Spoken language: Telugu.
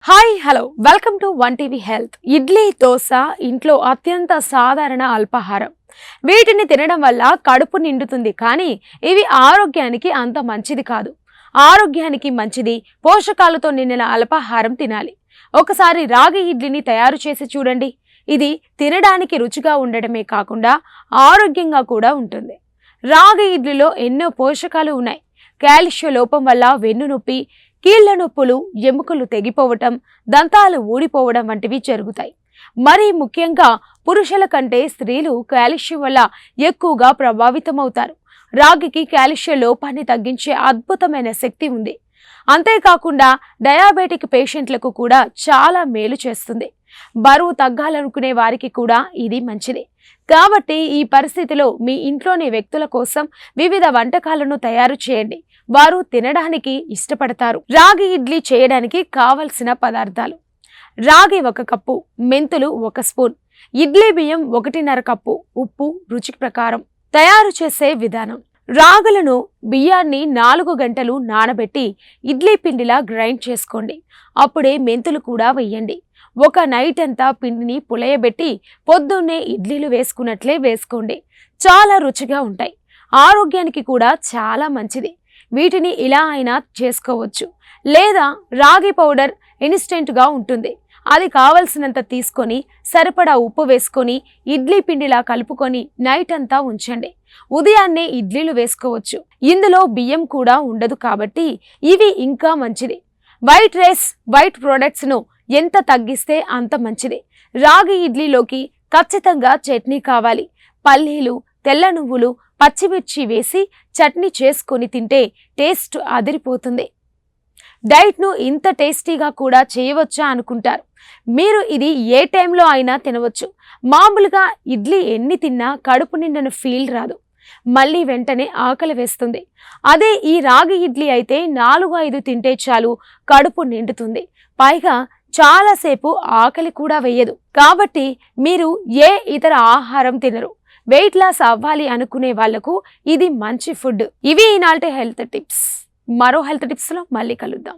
Hi hello welcome to one TV health. Idli dosa ఇంట్లో అత్యంత సాధారణ అల్పాహారం. వీటిని తినడం వల్ల కడుపు నిండుతుంది, కానీ ఇవి ఆరోగ్యానికి అంత మంచిది కాదు. ఆరోగ్యానికి మంచిది పోషకాలతో నిండిన అల్పాహారం తినాలి. ఒకసారి రాగి ఇడ్లీని తయారు చేసి చూడండి. ఇది తినడానికి రుచిగా ఉండడమే కాకుండా ఆరోగ్యంగా కూడా ఉంటుంది. రాగి ఇడ్లీలో ఎన్నో పోషకాలు ఉన్నాయి. కాల్షియం లోపం వల్ల వెన్నునొప్పి, కీళ్ల నొప్పులు, ఎముకలు తెగిపోవటం, దంతాలు ఊడిపోవడం వంటివి జరుగుతాయి. మరి ముఖ్యంగా పురుషుల కంటే స్త్రీలు కాల్షియం వల్ల ఎక్కువగా ప్రభావితమవుతారు. రాగికి కాల్షియం లోపాన్ని తగ్గించే అద్భుతమైన శక్తి ఉంది. అంతేకాకుండా డయాబెటిక్ పేషెంట్లకు కూడా చాలా మేలు చేస్తుంది. బరువు తగ్గాలనుకునే వారికి కూడా ఇది మంచిది. కాబట్టి ఈ పరిస్థితిలో మీ ఇంట్లోని వ్యక్తుల కోసం వివిధ వంటకాలను తయారు చేయండి. వారు తినడానికి ఇష్టపడతారు. రాగి ఇడ్లీ చేయడానికి కావలసిన పదార్థాలు: రాగి 1 కప్పు, మెంతులు 1 స్పూన్, ఇడ్లీ బియ్యం 1.5 కప్పు, ఉప్పు రుచి ప్రకారం. తయారు చేసే విధానం: రాగులను, బియ్యాన్ని 4 గంటలు నానబెట్టి ఇడ్లీ పిండిలా గ్రైండ్ చేసుకోండి. అప్పుడే మెంతులు కూడా వేయండి. ఒక నైట్ అంతా పిండిని పులయబెట్టి పొద్దున్నే ఇడ్లీలు వేసుకున్నట్లే వేసుకోండి. చాలా రుచిగా ఉంటాయి. ఆరోగ్యానికి కూడా చాలా మంచిది. వీటిని ఇలా అయినా చేసుకోవచ్చు, లేదా రాగి పౌడర్ ఇన్స్టెంట్గా ఉంటుంది. అది కావలసినంత తీసుకొని సరిపడా ఉప్పు వేసుకొని ఇడ్లీ పిండిలా కలుపుకొని నైట్ అంతా ఉంచండి. ఉదయాన్నే ఇడ్లీలు వేసుకోవచ్చు. ఇందులో బియ్యం కూడా ఉండదు కాబట్టి ఇవి ఇంకా మంచిది. వైట్ రైస్, వైట్ ప్రొడక్ట్స్ను ఎంత తగ్గిస్తే అంత మంచిది. రాగి ఇడ్లీలోకి ఖచ్చితంగా చట్నీ కావాలి. పల్లీలు, తెల్ల నువ్వులు, పచ్చిమిర్చి వేసి చట్నీ చేసుకొని తింటే టేస్ట్ అదిరిపోతుంది. డైట్ను ఇంత టేస్టీగా కూడా చేయవచ్చా అనుకుంటారు. మీరు ఇది ఏ టైంలో అయినా తినవచ్చు. మామూలుగా ఇడ్లీ ఎన్ని తిన్నా కడుపు నిండిన ఫీల్ రాదు. మళ్ళీ వెంటనే ఆకలి వేస్తుంది. అదే ఈ రాగి ఇడ్లీ అయితే 4-5 తింటే చాలు, కడుపు నిండుతుంది. పైగా చాలాసేపు ఆకలి కూడా వేయదు. కాబట్టి మీరు ఏ ఇతర ఆహారం తినరు. వెయిట్ లాస్ అవ్వాలి అనుకునే వాళ్లకు ఇది మంచి ఫుడ్. ఇవి ఈనాటి హెల్త్ టిప్స్. మరో హెల్త్ టిప్స్లో మళ్ళీ కలుద్దాం.